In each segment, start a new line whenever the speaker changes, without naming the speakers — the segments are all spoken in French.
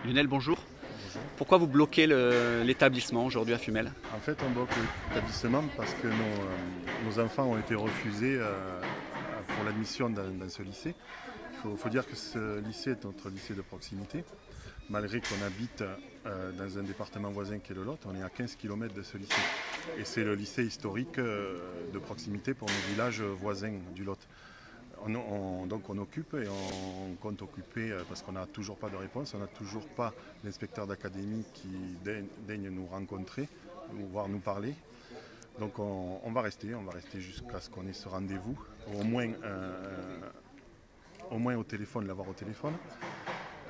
Lionel, bonjour.
Bonjour.
Pourquoi vous bloquez l'établissement aujourd'hui à Fumel?
En fait, on bloque l'établissement parce que nos enfants ont été refusés pour l'admission dans ce lycée. Il faut dire que ce lycée est notre lycée de proximité. Malgré qu'on habite dans un département voisin qui est le Lot, on est à 15 km de ce lycée. Et c'est le lycée historique de proximité pour nos villages voisins du Lot. Donc on occupe et on compte occuper parce qu'on n'a toujours pas de réponse, on n'a toujours pas l'inspecteur d'académie qui daigne nous rencontrer, voire nous parler. Donc on va rester jusqu'à ce qu'on ait ce rendez-vous, au moins au téléphone, l'avoir au téléphone.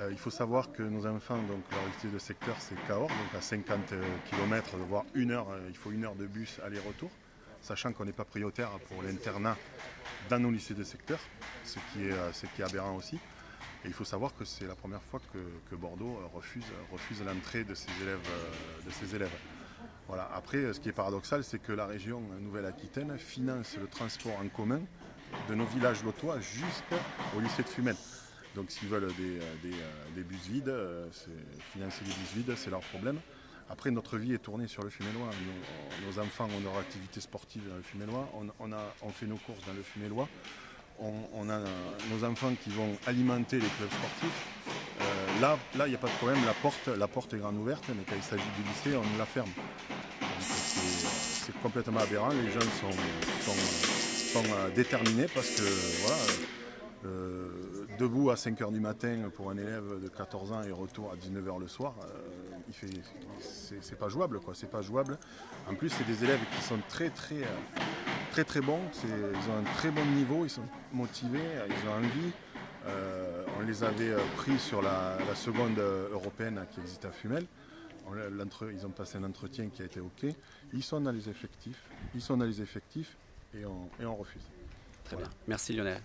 Il faut savoir que nos enfants, donc leur lycée de secteur c'est Cahors, donc à 50 km, voire 1 heure, il faut 1 heure de bus aller-retour, sachant qu'on n'est pas prioritaire pour l'internat dans nos lycées de secteur, ce qui est aberrant aussi. Et il faut savoir que c'est la première fois que Bordeaux refuse l'entrée de ses élèves. Voilà. Après, ce qui est paradoxal, c'est que la région Nouvelle-Aquitaine finance le transport en commun de nos villages lotois jusqu'au lycée de Fumel. Donc s'ils veulent des bus vides, financer des bus vides, c'est leur problème. Après, notre vie est tournée sur le Fumélois. Nos enfants ont leur activité sportive dans le Fumélois. On fait nos courses dans le Fumélois. On a nos enfants qui vont alimenter les clubs sportifs. Là, il n'y a pas de problème. La porte est grande ouverte, mais quand il s'agit du lycée, on la ferme. C'est complètement aberrant. Les jeunes sont déterminés parce que voilà. Debout à 5 h du matin pour un élève de 14 ans et retour à 19 h le soir, c'est pas jouable, quoi. C'est pas jouable. En plus, c'est des élèves qui sont très bons. Ils ont un très bon niveau, ils sont motivés, ils ont envie. On les avait pris sur la seconde européenne qui existe à Fumel. Ils ont passé un entretien qui a été OK. Ils sont dans les effectifs et on refuse.
Très bien. Merci Lionel.